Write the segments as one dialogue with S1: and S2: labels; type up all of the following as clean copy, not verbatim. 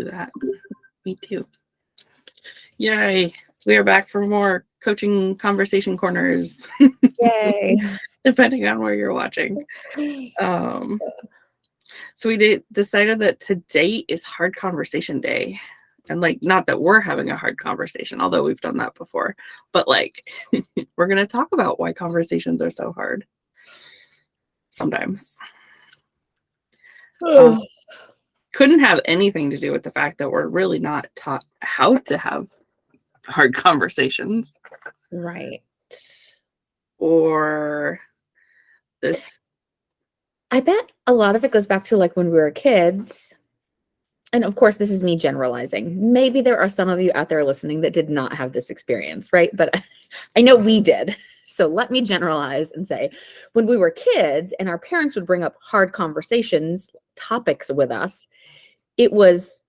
S1: that. Me too. Yay. We are back for more coaching conversation corners.
S2: Yay.
S1: Depending on where you're watching. So we decided that today is hard conversation day. And like, not that we're having a hard conversation, although we've done that before, but like, we're going to talk about why conversations are so hard. Sometimes. Couldn't have anything to do with the fact that we're really not taught how to have hard conversations.
S2: Right.
S1: Or this.
S2: I bet a lot of it goes back to like when we were kids. And of course, this is me generalizing. Maybe there are some of you out there listening that did not have this experience, right? But I know we did. So let me generalize and say, when we were kids and our parents would bring up hard conversations, topics with us, it was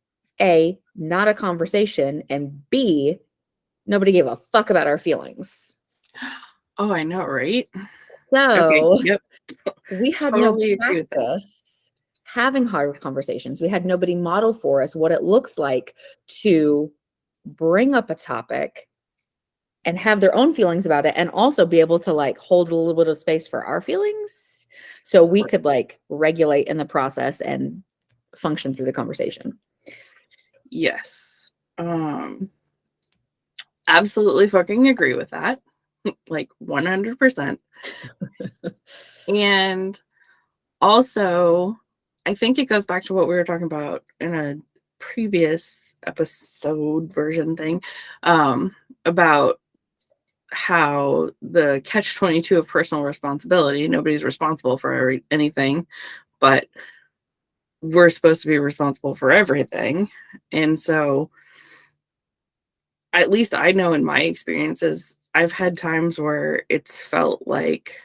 S2: A, not a conversation, and B, nobody gave a fuck about our feelings.
S1: Oh, I know, right?
S2: So
S1: okay, yep.
S2: We had totally no practice having hard conversations. We had nobody model for us what it looks like to bring up a topic and have their own feelings about it, and also be able to like hold a little bit of space for our feelings so we could like regulate in the process and function through the conversation.
S1: Yes. Absolutely fucking agree with that. Like 100%. And also, I think it goes back to what we were talking about in a previous episode version thing, about how the catch-22 of personal responsibility, nobody's responsible for anything, but we're supposed to be responsible for everything. And so, at least I know in my experiences, I've had times where it's felt like,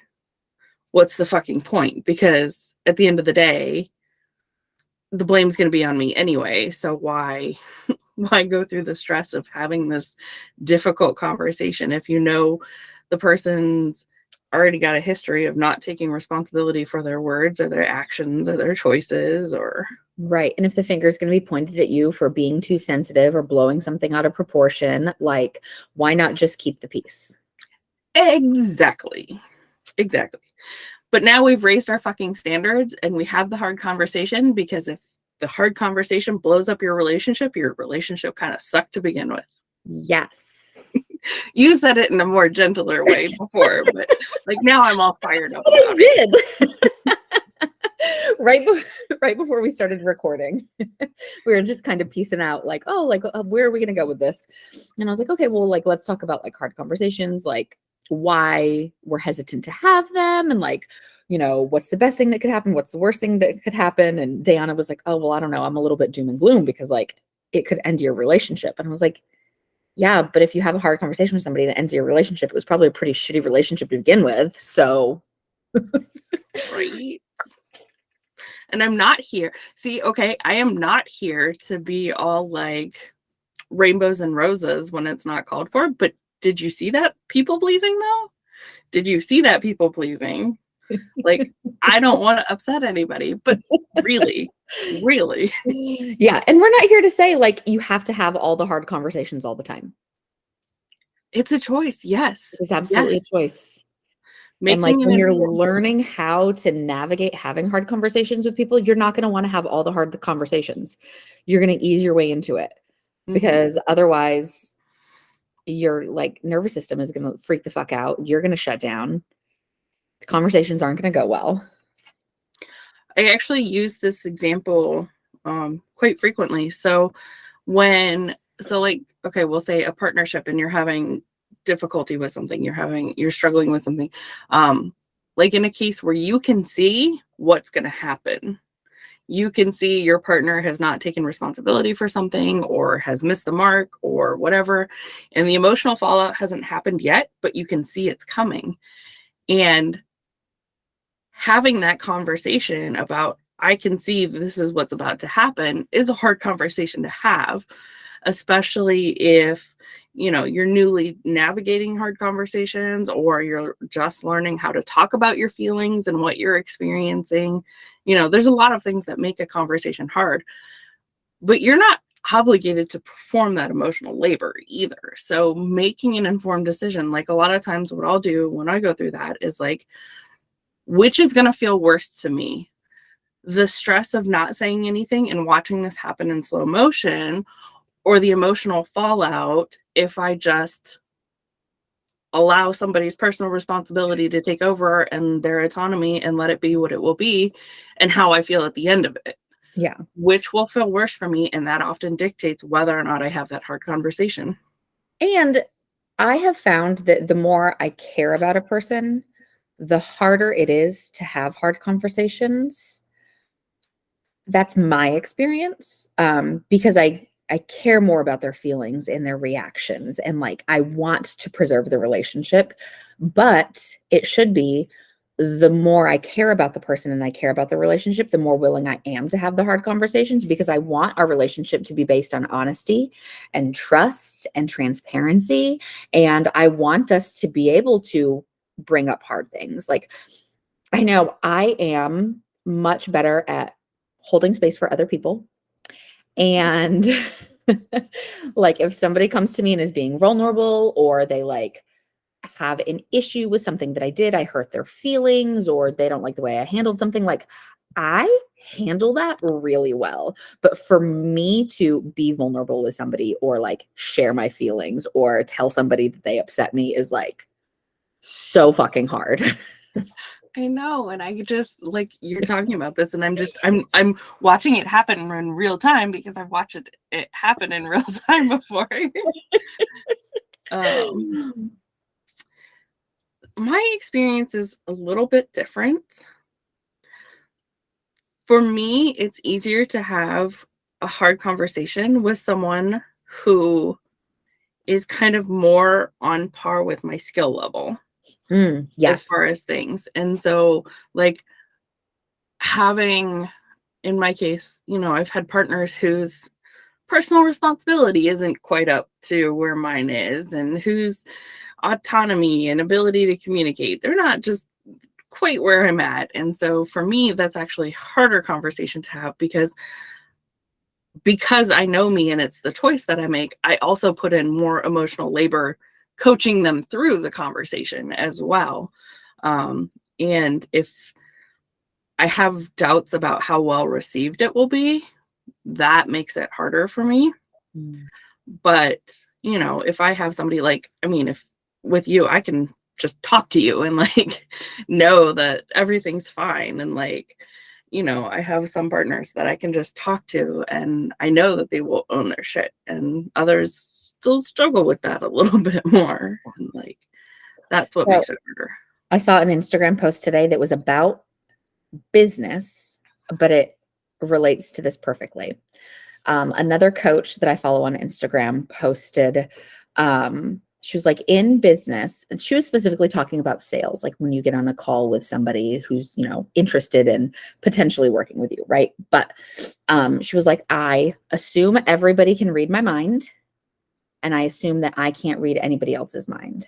S1: what's the fucking point? Because at the end of the day, the blame's going to be on me anyway. So why go through the stress of having this difficult conversation if you know the person's already got a history of not taking responsibility for their words or their actions or their choices or...
S2: Right. And if the finger is going to be pointed at you for being too sensitive or blowing something out of proportion, like, why not just keep the peace?
S1: Exactly. But now we've raised our fucking standards and we have the hard conversation, because if the hard conversation blows up your relationship kind of sucked to begin with.
S2: Yes.
S1: You said it in a more gentler way before, but like now I'm all fired up.
S2: You did. Right before we started recording, we were just kind of piecing out like, where are we going to go with this? And I was like, okay, well, like, let's talk about like hard conversations, like why we're hesitant to have them. And like, you know, what's the best thing that could happen? What's the worst thing that could happen? And Diana was like, oh, well, I don't know. I'm a little bit doom and gloom because like it could end your relationship. And I was like, yeah, but if you have a hard conversation with somebody that ends your relationship, it was probably a pretty shitty relationship to begin with. So.
S1: Right. And I'm not here. See, okay, I am not here to be all like rainbows and roses when it's not called for. But did you see that people pleasing though? Did you see that people pleasing? Like, I don't want to upset anybody, but really.
S2: Yeah. And we're not here to say like you have to have all the hard conversations all the time.
S1: It's a choice. Yes.
S2: It's absolutely a choice. And like when you're learning how to navigate having hard conversations with people, you're not going to want to have all the hard conversations. You're going to ease your way into it, because otherwise your like nervous system is going to freak the fuck out. You're going to shut down. The conversations aren't going to go well.
S1: I actually use this example quite frequently. So okay, we'll say a partnership and you're having difficulty with something, you're struggling with something, like in a case where you can see what's going to happen. You can see your partner has not taken responsibility for something or has missed the mark or whatever, and the emotional fallout hasn't happened yet, but you can see it's coming. And having that conversation about, I can see this is what's about to happen, is a hard conversation to have, especially if, you know, you're newly navigating hard conversations or you're just learning how to talk about your feelings and what you're experiencing. You know, there's a lot of things that make a conversation hard, but you're not obligated to perform that emotional labor either. So making an informed decision, like a lot of times what I'll do when I go through that is like, which is going to feel worse to me? The stress of not saying anything and watching this happen in slow motion, or the emotional fallout if I just allow somebody's personal responsibility to take over and their autonomy and let it be what it will be and how I feel at the end of it.
S2: Yeah.
S1: Which will feel worse for me, and that often dictates whether or not I have that hard conversation.
S2: And I have found that the more I care about a person, the harder it is to have hard conversations. That's my experience, because I care more about their feelings and their reactions, and like I want to preserve the relationship, but it should be the more I care about the person and I care about the relationship, the more willing I am to have the hard conversations, because I want our relationship to be based on honesty and trust and transparency. And I want us to be able to bring up hard things. Like, I know I am much better at holding space for other people. And like if somebody comes to me and is being vulnerable, or they like have an issue with something that I did, I hurt their feelings, or they don't like the way I handled something, like I handle that really well. But for me to be vulnerable with somebody, or like share my feelings, or tell somebody that they upset me is like so fucking hard.
S1: I know, and I just like you're talking about this, and I'm watching it happen in real time because I've watched it happen in real time before. My experience is a little bit different. For me, it's easier to have a hard conversation with someone who is kind of more on par with my skill level. As
S2: Yes.
S1: far as things. And so like having, in my case, I've had partners whose personal responsibility isn't quite up to where mine is, and whose autonomy and ability to communicate, they're not just quite where I'm at. And so for me, that's actually harder conversation to have because I know me and it's the choice that I make. I also put in more emotional labor coaching them through the conversation as well. And if I have doubts about how well received it will be, that makes it harder for me. But, if I have somebody if with you, I can just talk to you and like know that everything's fine. And like, I have some partners that I can just talk to and I know that they will own their shit, and others still struggle with that a little bit more. And like, that's what makes it harder.
S2: I saw an Instagram post today that was about business, but it relates to this perfectly. Another coach that I follow on Instagram posted, she was like, in business, and she was specifically talking about sales, like when you get on a call with somebody who's, interested in potentially working with you, right? But she was like, I assume everybody can read my mind, and I assume that I can't read anybody else's mind.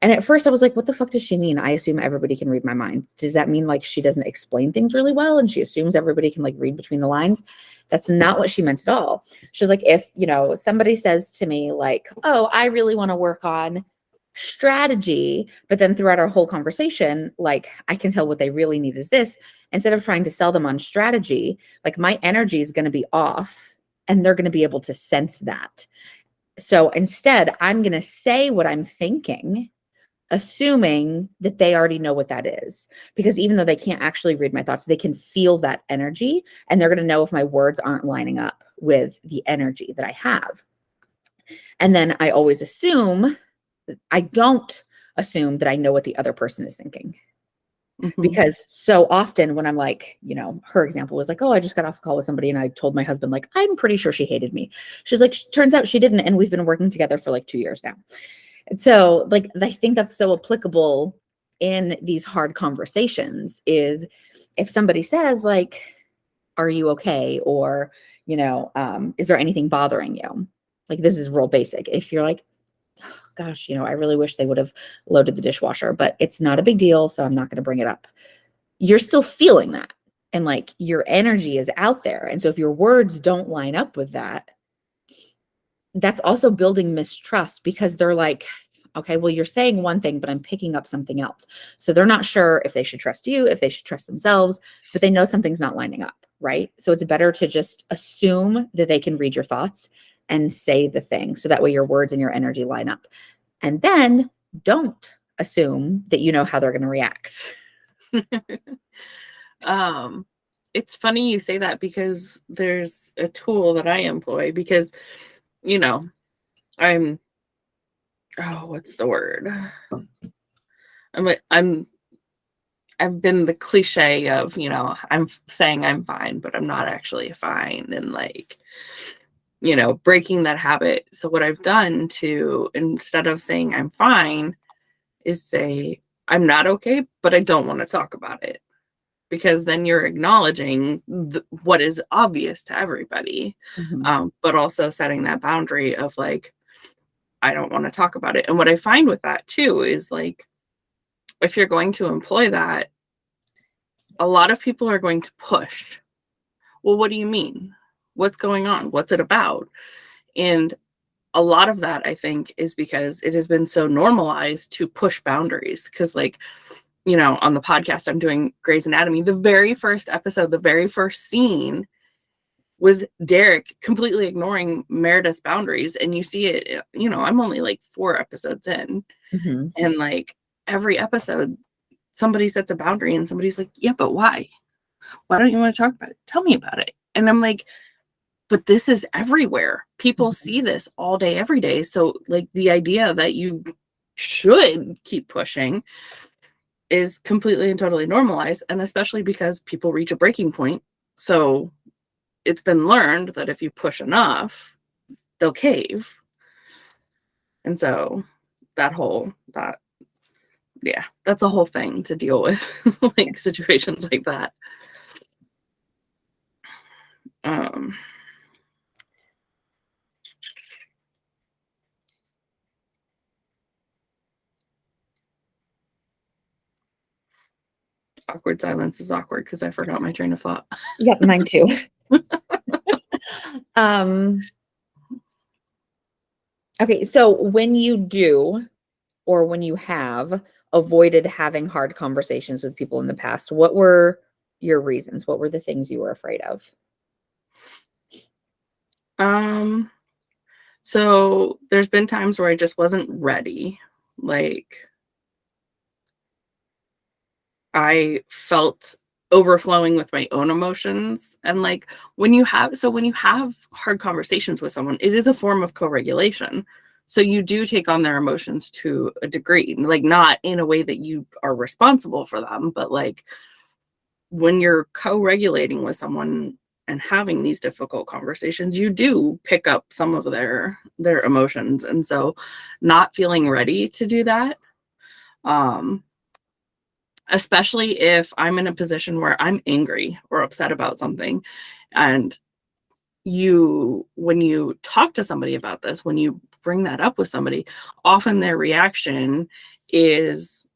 S2: And at first I was like, what the fuck does she mean? I assume everybody can read my mind. Does that mean like she doesn't explain things really well and she assumes everybody can like read between the lines? That's not what she meant at all. She was like, if, somebody says to me like, oh, I really want to work on strategy, but then throughout our whole conversation, like I can tell what they really need is this, instead of trying to sell them on strategy, like my energy is going to be off and they're going to be able to sense that. So instead, I'm going to say what I'm thinking, assuming that they already know what that is, because even though they can't actually read my thoughts, they can feel that energy, and they're going to know if my words aren't lining up with the energy that I have. And then I always assume, I don't assume that I know what the other person is thinking. Mm-hmm. Because so often when I'm like, her example was like, oh, I just got off a call with somebody and I told my husband, like, I'm pretty sure she hated me. She's like, turns out she didn't. And we've been working together for like 2 years now. And so like, I think that's so applicable in these hard conversations, is if somebody says like, are you okay? Or, is there anything bothering you? Like, this is real basic. If you're like, oh, gosh, I really wish they would have loaded the dishwasher, but it's not a big deal, so I'm not going to bring it up. You're still feeling that. And like your energy is out there. And so if your words don't line up with that, that's also building mistrust because they're like, okay, well, you're saying one thing, but I'm picking up something else. So they're not sure if they should trust you, if they should trust themselves, but they know something's not lining up, right? So it's better to just assume that they can read your thoughts and say the thing. So that way your words and your energy line up. And then don't assume that you know how they're going to react.
S1: It's funny you say that because there's a tool that I employ because, you know, I'm, oh, what's the word? I've been the cliche of, you know, I'm saying I'm fine, but I'm not actually fine. And like, you know, breaking that habit. So what I've done to, instead of saying I'm fine, is say I'm not okay, but I don't want to talk about it. Because then you're acknowledging what is obvious to everybody, but also setting that boundary of like, I don't want to talk about it. And what I find with that too is like, if you're going to employ that, a lot of people are going to push. Well, what do you mean? What's going on? What's it about? And a lot of that, I think, is because it has been so normalized to push boundaries. Because, like, you know, on the podcast, I'm doing Grey's Anatomy. The very first episode, the very first scene was Derek completely ignoring Meredith's boundaries. And you see it, you know, I'm only like 4 episodes in.
S2: Mm-hmm.
S1: And like every episode, somebody sets a boundary and somebody's like, yeah, but why? Why don't you want to talk about it? Tell me about it. And I'm like, but this is everywhere. People see this all day, every day. So like the idea that you should keep pushing is completely and totally normalized. And especially because people reach a breaking point. So it's been learned that if you push enough, they'll cave. And so that's a whole thing to deal with, like situations like that. Awkward silence is awkward because I forgot my train of thought.
S2: Yep, mine too. Okay, so when you do, or when you have avoided having hard conversations with people in the past, what were your reasons? What were the things you were afraid of?
S1: So there's been times where I just wasn't ready. Like I felt overflowing with my own emotions. And like when you have hard conversations with someone, it is a form of co-regulation. So you do take on their emotions to a degree, like not in a way that you are responsible for them, but like when you're co-regulating with someone and having these difficult conversations, you do pick up some of their emotions. And so not feeling ready to do that, especially if I'm in a position where I'm angry or upset about something, and when you talk to somebody about this, when you bring that up with somebody, often their reaction is,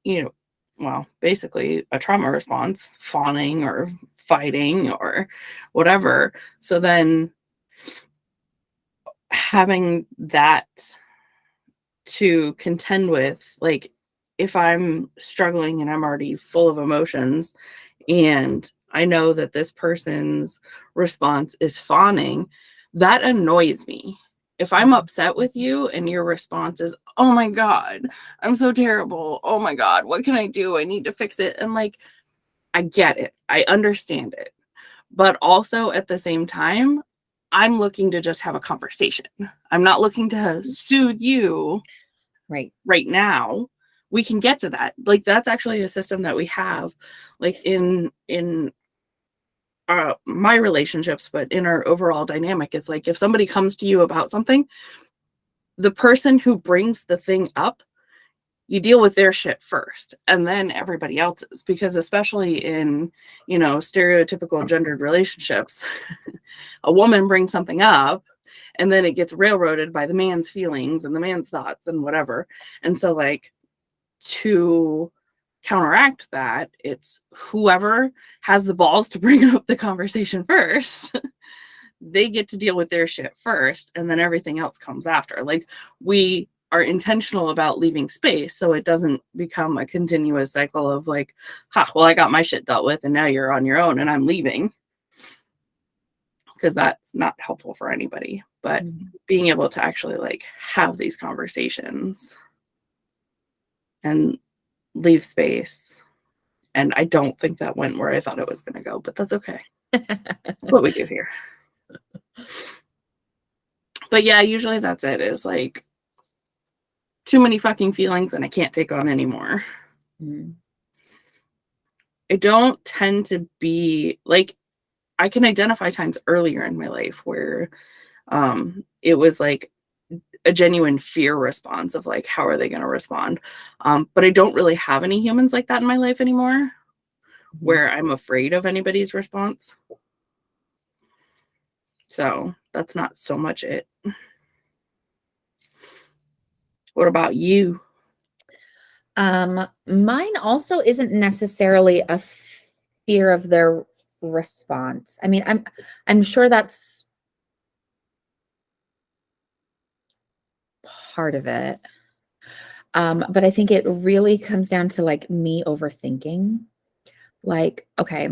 S1: you know, well, basically a trauma response, fawning or fighting or whatever. So then having that to contend with, like if I'm struggling and I'm already full of emotions and I know that this person's response is fawning, that annoys me. If I'm upset with you and your response is, oh my God, I'm so terrible. Oh my God, what can I do? I need to fix it. And like, I get it. I understand it. But also at the same time, I'm looking to just have a conversation. I'm not looking to soothe you
S2: Right
S1: now. We can get to that. Like that's actually a system that we have, like in my relationships, but in our overall dynamic. Is like if somebody comes to you about something, the person who brings the thing up, you deal with their shit first and then everybody else's, because especially in, you know, stereotypical gendered relationships, a woman brings something up and then it gets railroaded by the man's feelings and the man's thoughts and whatever. And so like to counteract that, it's whoever has the balls to bring up the conversation first they get to deal with their shit first, and then everything else comes after. Like, we are intentional about leaving space so it doesn't become a continuous cycle of like, well, I got my shit dealt with and now you're on your own and I'm leaving, because that's not helpful for anybody. But being able to actually like have these conversations and leave space. And I don't think that went where I thought it was going to go, but that's okay. That's what we do here. But yeah, usually that's it, is like too many fucking feelings and I can't take on anymore. I don't tend to be like, I can identify times earlier in my life where it was like a genuine fear response of like, how are they going to respond? But I don't really have any humans like that in my life anymore, where I'm afraid of anybody's response. So that's not so much it. What about you?
S2: Mine also isn't necessarily a fear of their response. I mean, I'm sure that's part of it. But I think it really comes down to like me overthinking. Like, okay,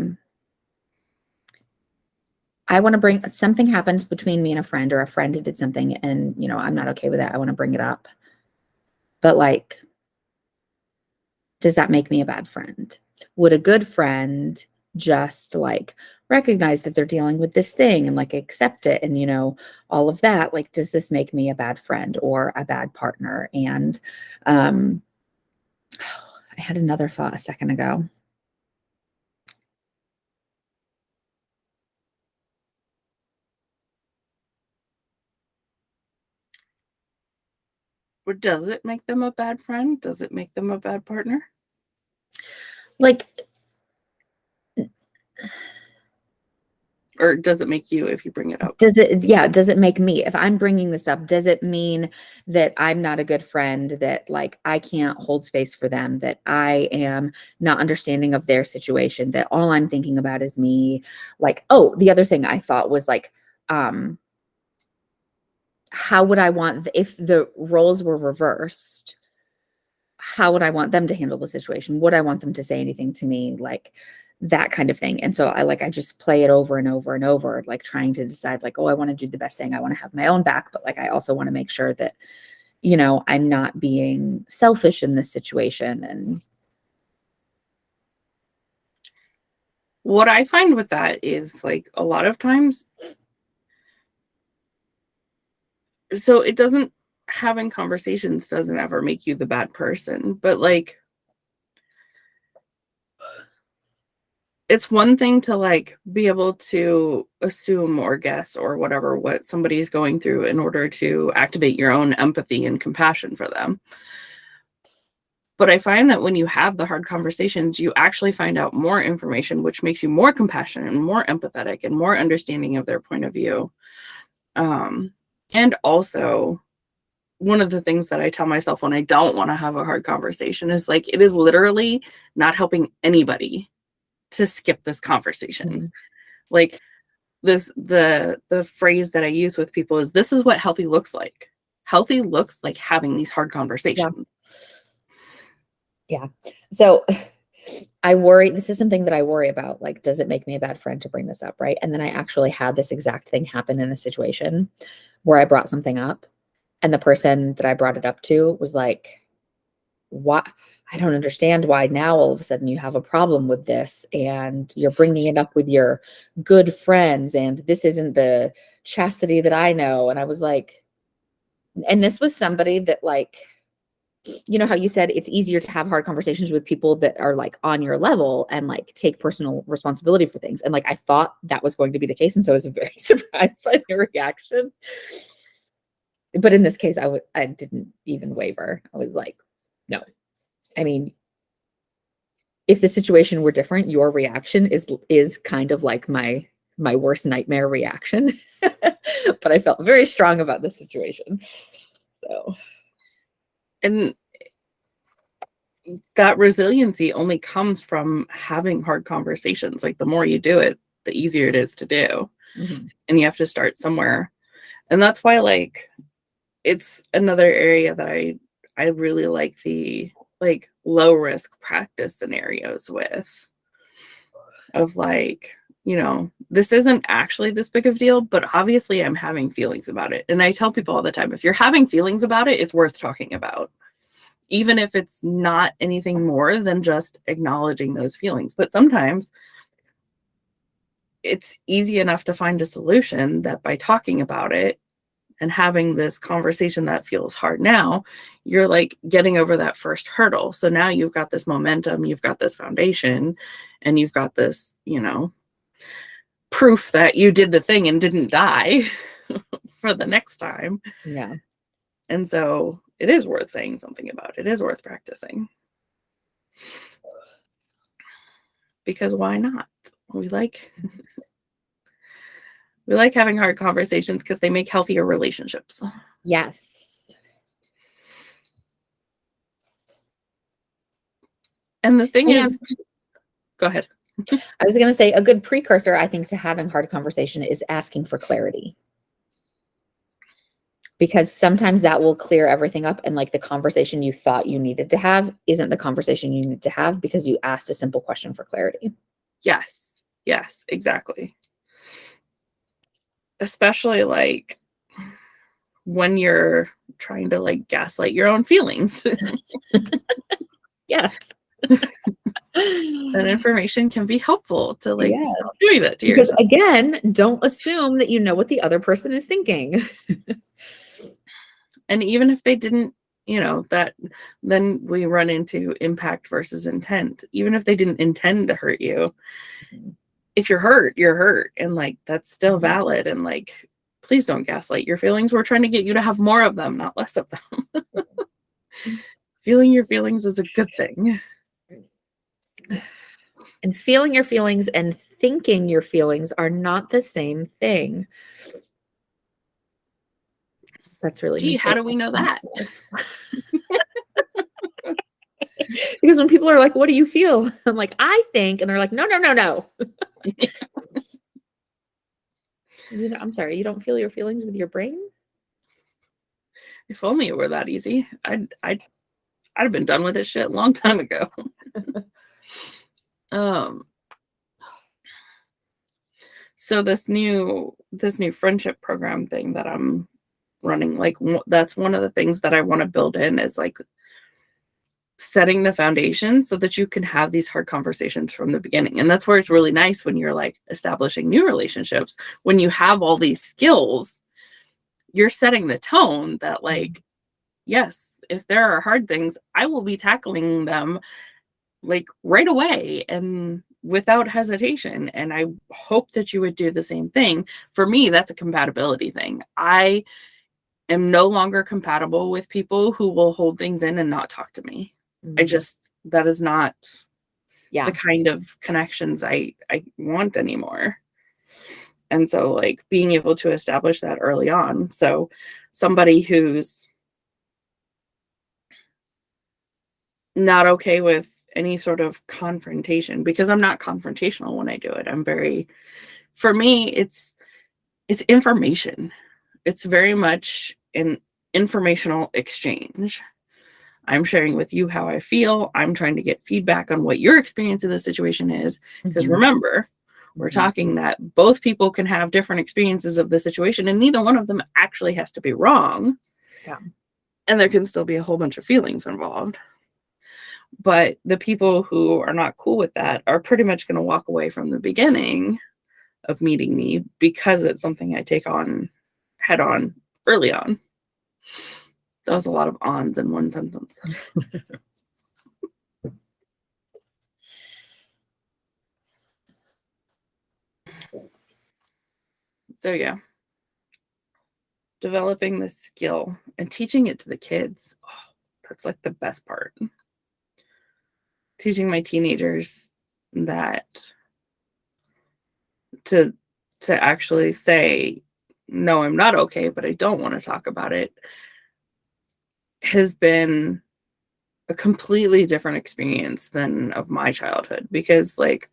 S2: I want to bring something happens between me and a friend, or a friend did something and, you know, I'm not okay with that. I want to bring it up. But like, does that make me a bad friend? Would a good friend just like recognize that they're dealing with this thing and like accept it and, you know, all of that? Like, does this make me a bad friend or a bad partner? And I had another thought a second ago.
S1: Or does it make them a bad friend? Does it make them a bad partner?
S2: Like,
S1: or does it make you if you bring it up?
S2: Does it make me, if I'm bringing this up, does it mean that I'm not a good friend, that like I can't hold space for them, that I am not understanding of their situation, that all I'm thinking about is me? Like, oh, the other thing I thought was like, how would I want, if the roles were reversed, how would I want them to handle the situation? Would I want them to say anything to me? Like that kind of thing. And so I just play it over and over and over, like trying to decide like, oh, I want to do the best thing. I want to have my own back, but like, I also want to make sure that, you know, I'm not being selfish in this situation. And
S1: what I find with that is like a lot of times, so it doesn't, having conversations doesn't ever make you the bad person, but like, it's one thing to like be able to assume or guess or whatever what somebody's going through in order to activate your own empathy and compassion for them. But I find that when you have the hard conversations, you actually find out more information, which makes you more compassionate and more empathetic and more understanding of their point of view. And also, one of the things that I tell myself when I don't want to have a hard conversation is like, it is literally not helping anybody to skip this conversation. Like the phrase that I use with people is, this is what healthy looks like. Healthy looks like having these hard conversations.
S2: Yeah. So I worry, this is something that I worry about. Like, does it make me a bad friend to bring this up? Right. And then I actually had this exact thing happen in a situation where I brought something up and the person that I brought it up to was like, what? I don't understand why now all of a sudden you have a problem with this and you're bringing it up with your good friends and this isn't the chastity that I know. And I was like, and this was somebody that like, you know how you said it's easier to have hard conversations with people that are like on your level and like take personal responsibility for things. And like, I thought that was going to be the case. And so I was very surprised by the reaction. But in this case, I didn't even waver. I was like, no. I mean, if the situation were different, your reaction is kind of like my worst nightmare reaction. But I felt very strong about this situation. So,
S1: and that resiliency only comes from having hard conversations. Like, the more you do it, the easier it is to do.
S2: Mhm.
S1: and you have to start somewhere. And that's why, like, it's another area that I really like the, like, low risk practice scenarios with, of like, this isn't actually this big of a deal, but obviously I'm having feelings about it. And I tell people all the time, if you're having feelings about it, it's worth talking about, even if it's not anything more than just acknowledging those feelings. But sometimes it's easy enough to find a solution that by talking about it and having this conversation that feels hard now, you're like getting over that first hurdle. So now you've got this momentum, you've got this foundation, and you've got this, proof that you did the thing and didn't die for the next time.
S2: Yeah.
S1: And so it is worth saying something about. It is worth practicing. Because why not? We like having hard conversations because they make healthier relationships.
S2: Yes.
S1: And the thing
S2: And
S1: is, go ahead.
S2: I was going to say a good precursor, I think, to having hard conversation is asking for clarity. Because sometimes that will clear everything up, and like the conversation you thought you needed to have isn't the conversation you need to have because you asked a simple question for clarity.
S1: Yes, exactly. Especially like when you're trying to like gaslight your own feelings.
S2: Yes.
S1: That information can be helpful to like
S2: Yes.
S1: stop doing that to
S2: Because
S1: yourself.
S2: again, don't assume that you know what the other person is thinking.
S1: And even if they didn't, that then we run into impact versus intent. Even if they didn't intend to hurt you, if you're hurt, you're hurt. And like, that's still valid. And like, please don't gaslight your feelings. We're trying to get you to have more of them, not less of them. Feeling your feelings is a good thing.
S2: And feeling your feelings and thinking your feelings are not the same thing. That's really
S1: Gee, how do we know that?
S2: Because when people are like, what do you feel? I'm like, I think, and they're like, no. I'm sorry, you don't feel your feelings with your brain?
S1: If only it were that easy. I'd have been done with this shit a long time ago. So this new friendship program thing that I'm running, like that's one of the things that I want to build in, is like setting the foundation so that you can have these hard conversations from the beginning. And that's where it's really nice when you're like establishing new relationships, when you have all these skills, you're setting the tone that like, yes, if there are hard things, I will be tackling them like right away and without hesitation. And I hope that you would do the same thing. For me, that's a compatibility thing. I am no longer compatible with people who will hold things in and not talk to me. That is not the kind of connections I want anymore. And so like being able to establish that early on. So somebody who's not okay with any sort of confrontation, because I'm not confrontational when I do it. For me, it's information. It's very much an informational exchange. I'm sharing with you how I feel. I'm trying to get feedback on what your experience of the situation is. Because remember, we're talking that both people can have different experiences of the situation, and neither one of them actually has to be wrong.
S2: Yeah.
S1: And there can still be a whole bunch of feelings involved. But the people who are not cool with that are pretty much going to walk away from the beginning of meeting me, because it's something I take on head on early on. That was a lot of ons in one sentence. So yeah, developing this skill and teaching it to the kids. Oh, that's like the best part. Teaching my teenagers that to actually say, no, I'm not okay, but I don't want to talk about it, has been a completely different experience than of my childhood. Because like,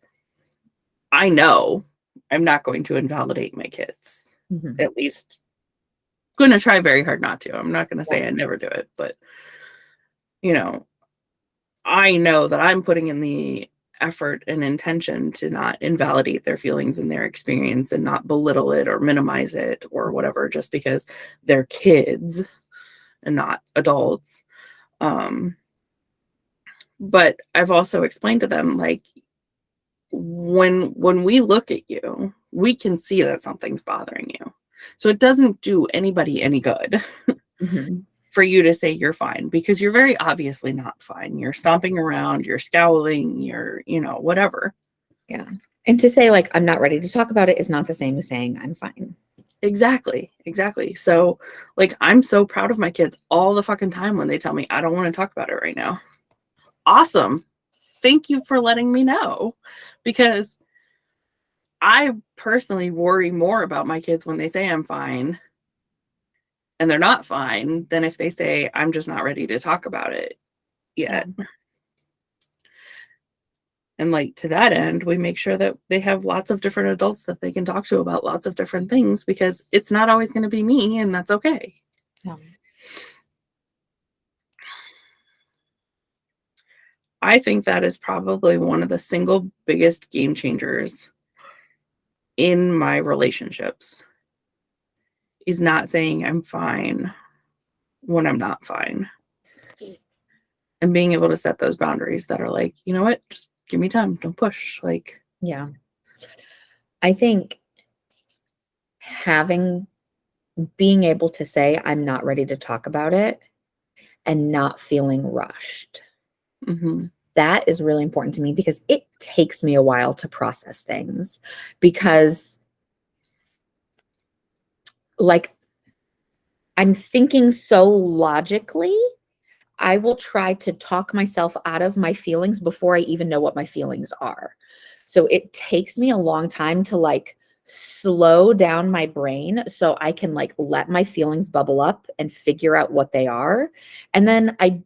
S1: I know I'm not going to invalidate my kids.
S2: Mhm.
S1: At least going to try very hard not to. I'm not going to say
S2: Yeah.
S1: I never do it, but you know, I know that I'm putting in the effort and intention to not invalidate their feelings and their experience and not belittle it or minimize it or whatever just because they're kids and not adults. Um, but I've also explained to them like when we look at you, we can see that something's bothering you. So it doesn't do anybody any good
S2: Mhm.
S1: for you to say you're fine because you're very obviously not fine. You're stomping around, you're scowling, you're, whatever.
S2: Yeah. And to say like I'm not ready to talk about it is not the same as saying I'm fine.
S1: Exactly. Exactly. So, like, I'm so proud of my kids all the fucking time when they tell me I don't want to talk about it right now. Awesome. Thank you for letting me know because I personally worry more about my kids when they say I'm fine and they're not fine than if they say I'm just not ready to talk about it
S2: Yeah.
S1: yet. And like to that end, we make sure that they have lots of different adults that they can talk to about lots of different things because it's not always going to be me and that's okay.
S2: Yeah.
S1: I think that is probably one of the single biggest game changers in my relationships is not saying I'm fine when I'm not fine and being able to set those boundaries that are like, you know what, just give me time, don't push. Like,
S2: Yeah. I think being able to say I'm not ready to talk about it and not feeling rushed.
S1: mhm,
S2: That is really important to me because it takes me a while to process things because like I'm thinking so logically, I will try to talk myself out of my feelings before I even know what my feelings are. So it takes me a long time to like slow down my brain so I can like let my feelings bubble up and figure out what they are. And then I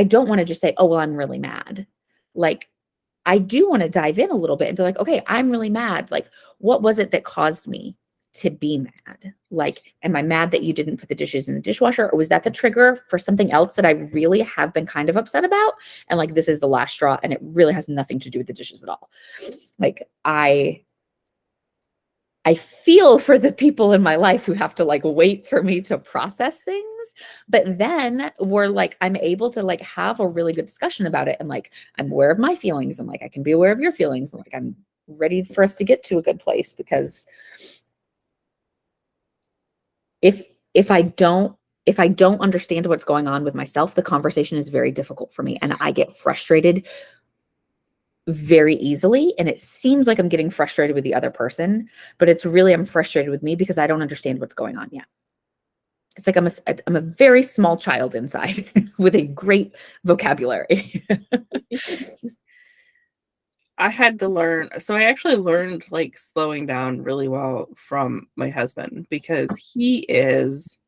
S2: don't want to just say, "Oh, well, I'm really mad." Like I do want to dive in a little bit and be like, "Okay, I'm really mad. Like what was it that caused me to be mad? Like am I mad that you didn't put the dishes in the dishwasher or was that the trigger for something else that I really have been kind of upset about and like this is the last straw and it really has nothing to do with the dishes at all." Like I feel for the people in my life who have to like wait for me to process things. But then we're like, I'm able to like have a really good discussion about it. And like, I'm aware of my feelings and like, I can be aware of your feelings. And like, I'm ready for us to get to a good place because if, if I don't, if I don't understand what's going on with myself, the conversation is very difficult for me and I get frustrated very easily and it seems like I'm getting frustrated with the other person, but it's really I'm frustrated with me because I don't understand what's going on yet. It's like I'm a very small child inside with a great vocabulary.
S1: I had to learn. So I actually learned like slowing down really well from my husband because he is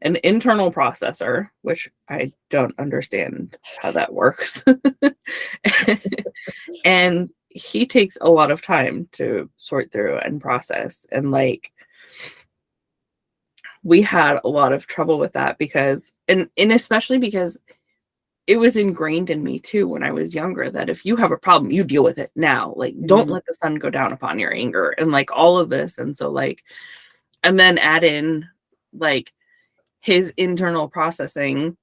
S1: an internal processor, which I don't understand how that works. And he takes a lot of time to sort through and process. And like, we had a lot of trouble with that because, and especially because it was ingrained in me too when I was younger that if you have a problem, you deal with it now. Like, don't
S2: Mhm.
S1: let the sun go down upon your anger and like all of this. And so, like, and then add in like his internal processing,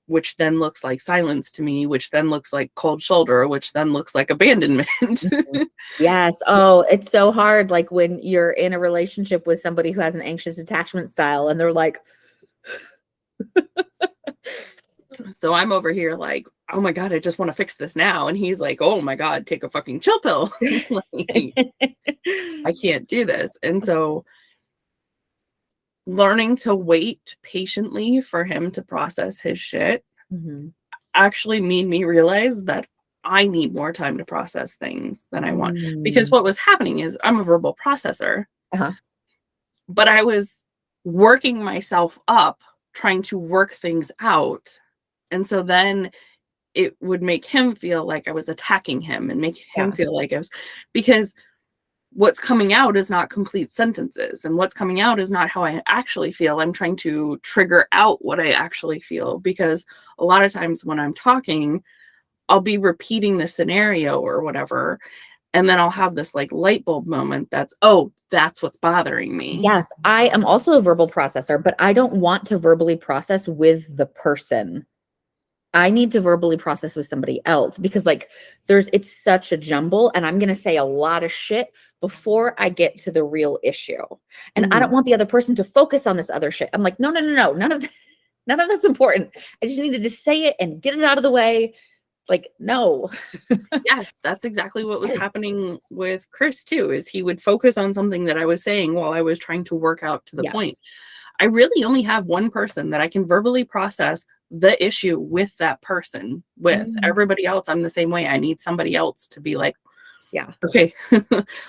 S1: which then looks like silence to me, which then looks like cold shoulder, which then looks like abandonment.
S2: Mhm. Yes. Oh, it's so hard. Like when you're in a relationship with somebody who has an anxious attachment style and they're like,
S1: So I'm over here like, oh my God, I just want to fix this now. And he's like, oh my God, take a fucking chill pill. Like, I can't do this. And so learning to wait patiently for him to process his shit
S2: Mhm.
S1: actually made me realize that I need more time to process things than I want. Because
S2: Mm.
S1: what was happening is I'm a verbal processor,
S2: Uh-huh.
S1: but I was working myself up trying to work things out. And so then it would make him feel like I was attacking him and make him
S2: Yeah.
S1: feel like I was because what's coming out is not complete sentences, and what's coming out is not how I actually feel. I'm trying to trigger out what I actually feel, because a lot of times when I'm talking, I'll be repeating the scenario or whatever, and then I'll have this like light bulb moment that's, oh, that's what's bothering me.
S2: Yes, I am also a verbal processor, but I don't want to verbally process with the person. I need to verbally process with somebody else, because like it's such a jumble, and I'm going to say a lot of shit before I get to the real issue. And I don't want the other person to focus on this other shit. I'm like, no, none of that, none of that's important. I just needed to say it and get it out of the way. Like, no.
S1: Yes, that's exactly what was happening with Chris too, is he would focus on something that I was saying while I was trying to work out to the point. I really only have one person that I can verbally process the issue with that person with. Everybody else, I'm the same way. I need somebody else to be like,
S2: yeah,
S1: okay,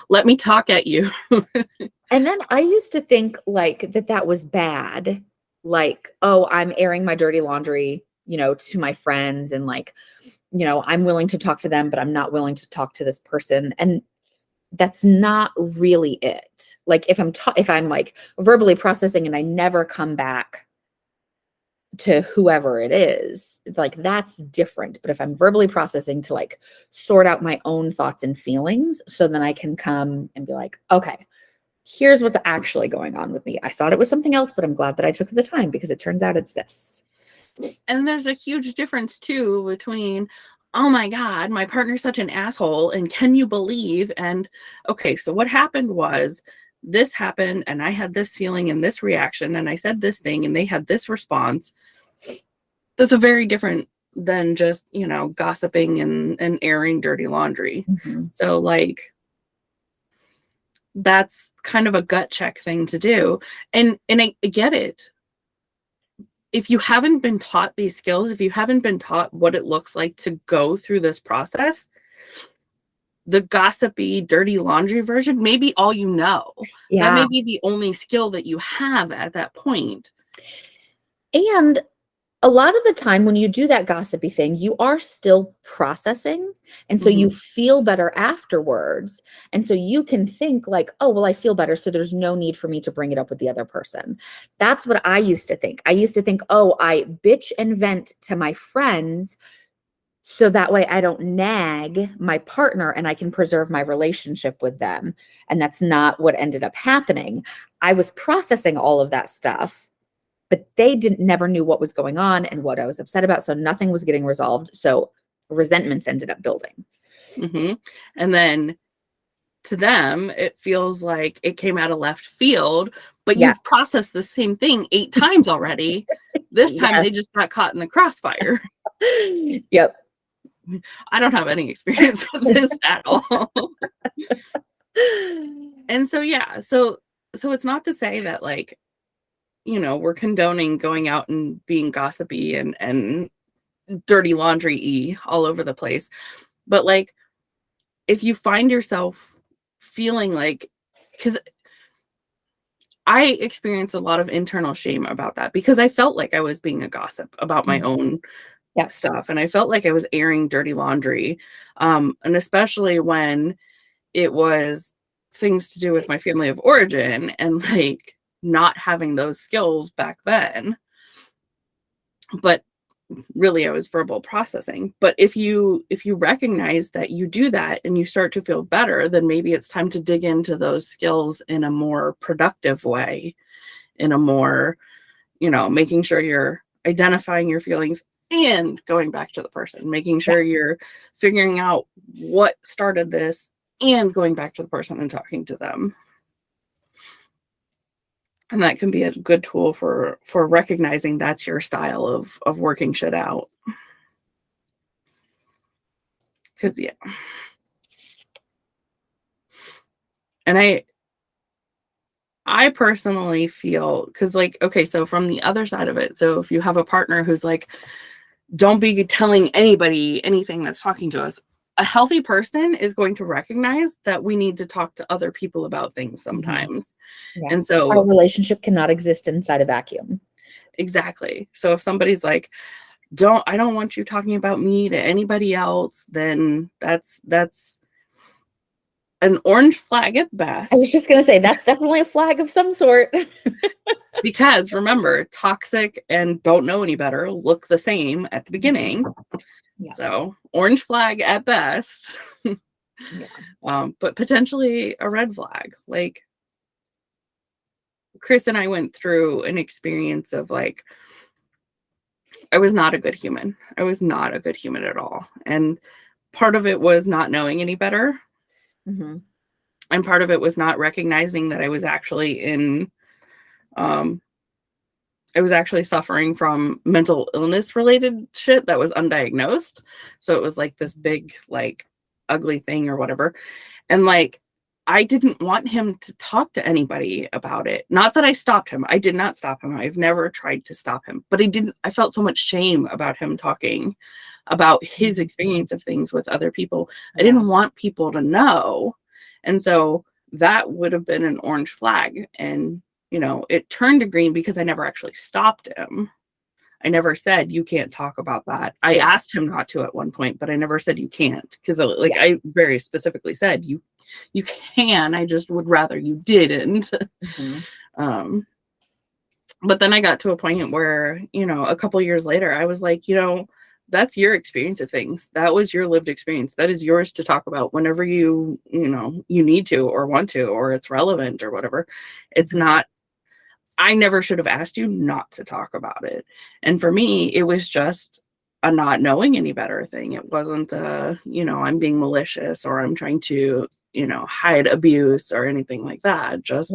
S1: let me talk at you.
S2: And then I used to think like that was bad. Like, oh, I'm airing my dirty laundry, to my friends, and like, I'm willing to talk to them, but I'm not willing to talk to this person. And that's not really it. Like if I'm like verbally processing and I never come back to whoever it is, like that's different. But if I'm verbally processing to like sort out my own thoughts and feelings, so then I can come and be like, okay, here's what's actually going on with me. I thought it was something else, but I'm glad that I took the time, because it turns out it's this.
S1: And there's a huge difference too between, oh my God, my partner's such an asshole, and can you believe? And okay, so what happened was this happened, and I had this feeling and this reaction, and I said this thing, and they had this response. That's a very different than just, gossiping and airing dirty laundry. So like, that's kind of a gut check thing to do. And I get it. If you haven't been taught these skills, if you haven't been taught what it looks like to go through this process, the gossipy, dirty laundry version may be all you know.
S2: Yeah.
S1: That may be the only skill that you have at that point.
S2: And a lot of the time when you do that gossipy thing, you are still processing. And so you feel better afterwards. And so you can think like, oh, well, I feel better, so there's no need for me to bring it up with the other person. That's what I used to think. I used to think, oh, I bitch and vent to my friends, so that way I don't nag my partner and I can preserve my relationship with them. And that's not what ended up happening. I was processing all of that stuff, but they never knew what was going on and what I was upset about. So nothing was getting resolved. So resentments ended up building.
S1: And then to them, it feels like it came out of left field, but you've processed the same thing 8 times already. This time they just got caught in the crossfire.
S2: Yep.
S1: I don't have any experience with this at all. And so, yeah, so it's not to say that like, we're condoning going out and being gossipy and dirty laundry-y all over the place. But like, if you find yourself feeling like, because I experienced a lot of internal shame about that, because I felt like I was being a gossip about my own stuff. And I felt like I was airing dirty laundry. And especially when it was things to do with my family of origin, and like, not having those skills back then. But really I was verbal processing. But if you recognize that you do that and you start to feel better, then maybe it's time to dig into those skills in a more productive way, in a more, making sure you're identifying your feelings and going back to the person, making sure you're figuring out what started this and going back to the person and talking to them. And that can be a good tool for recognizing that's your style of working shit out. Because, and I personally feel, because like, okay, so from the other side of it, so if you have a partner who's like, don't be telling anybody anything that's talking to us, a healthy person is going to recognize that we need to talk to other people about things sometimes. And so
S2: our relationship cannot exist inside a vacuum.
S1: Exactly. So if somebody's like, I don't want you talking about me to anybody else, then that's an orange flag at best.
S2: I was just gonna say that's definitely a flag of some sort.
S1: Because remember, toxic and don't know any better look the same at the beginning.
S2: Yeah.
S1: So orange flag at best.
S2: Yeah.
S1: But potentially a red flag. Like Chris and I went through an experience of like, I was not a good human. I was not a good human at all. And part of it was not knowing any better.
S2: Mm-hmm.
S1: And part of it was not recognizing that I was actually I was actually suffering from mental illness related shit that was undiagnosed. So it was like this big, like, ugly thing or whatever. And like, I didn't want him to talk to anybody about it. Not that I stopped him. I did not stop him. I've never tried to stop him, but I felt so much shame about him talking about his experience of things with other people. I didn't want people to know. And so that would have been an orange flag. And, you know, it turned to green because I never actually stopped him. I never said, you can't talk about that. I asked him not to at one point, but I never said you can't. Because like I very specifically said, you can, I just would rather you didn't.
S2: Mm-hmm.
S1: But then I got to a point where, you know, a couple years later, I was like, you know, that's your experience of things. That was your lived experience. That is yours to talk about whenever you know, you need to or want to, or it's relevant or whatever. It's not, I never should have asked you not to talk about it. And for me, it was just a not knowing any better thing. It wasn't you know, I'm being malicious or I'm trying to, you know, hide abuse or anything like that. Just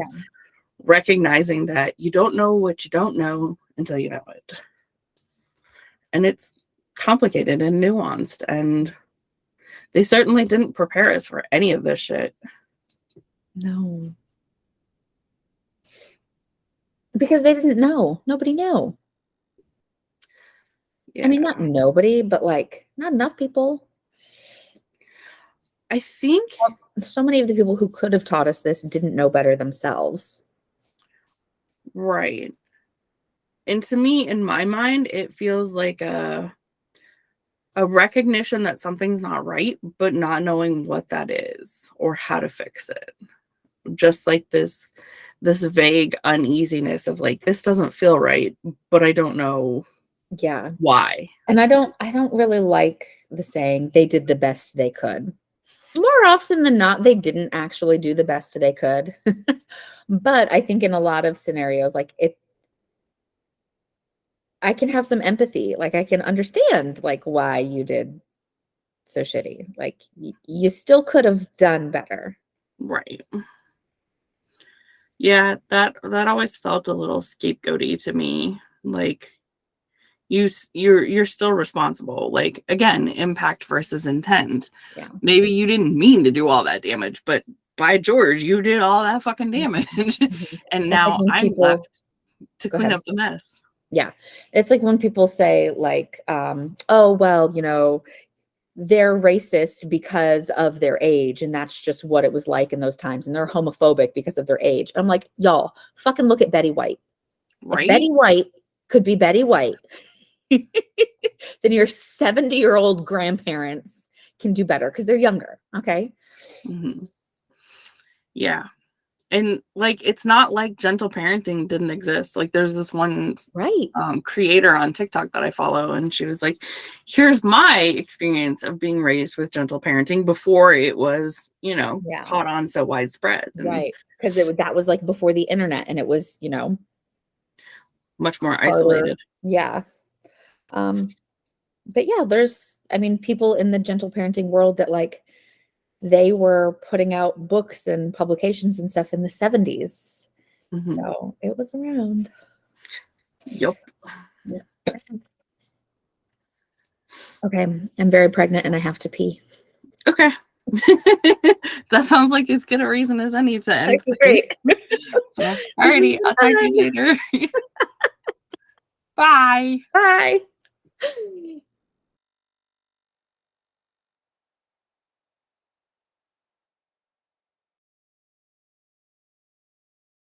S1: recognizing that you don't know what you don't know until you know it. And it's complicated and nuanced, and they certainly didn't prepare us for any of this shit.
S2: No. Because they didn't know. Nobody knew.
S1: Yeah.
S2: I mean, not nobody, but like not enough people.
S1: I think
S2: So many of the people who could have taught us this didn't know better themselves.
S1: right. And to me, in my mind, it feels like a recognition that something's not right, but not knowing what that is or how to fix it. Just like this vague uneasiness of like, this doesn't feel right, but I don't know why.
S2: And I don't really like the saying they did the best they could. More often than not, they didn't actually do the best they could. But I think in a lot of scenarios, like I can have some empathy. Like I can understand like why you did so shitty. Like you still could have done better.
S1: Right. Yeah, that always felt a little scapegoaty to me. Like you're still responsible. Like again, impact versus intent.
S2: Yeah.
S1: Maybe you didn't mean to do all that damage, but by George, you did all that fucking damage.
S2: Mm-hmm.
S1: And now
S2: like
S1: I'm left to clean up the mess.
S2: Yeah. It's like when people say like, oh, well, you know, they're racist because of their age. And that's just what it was like in those times. And they're homophobic because of their age. I'm like, y'all, fucking look at Betty White. Right? If Betty White could be Betty White, then your 70-year-old grandparents can do better because they're younger. Okay.
S1: Mm-hmm. Yeah. And like, it's not like gentle parenting didn't exist. Like there's this one creator on TikTok that I follow, and she was like, here's my experience of being raised with gentle parenting before it was, you know, caught on so widespread. And
S2: because that was like before the internet, and it was, you know,
S1: much more isolated.
S2: But yeah, there's, I mean, people in the gentle parenting world that like, they were putting out books and publications and stuff in the 70s. Mm-hmm. So it was around.
S1: Yep.
S2: Yeah. Okay. I'm very pregnant and I have to pee.
S1: Okay. That sounds like as good a reason as any to end.
S2: Great.
S1: So, alrighty. I'll talk to you later. Bye.
S2: Bye.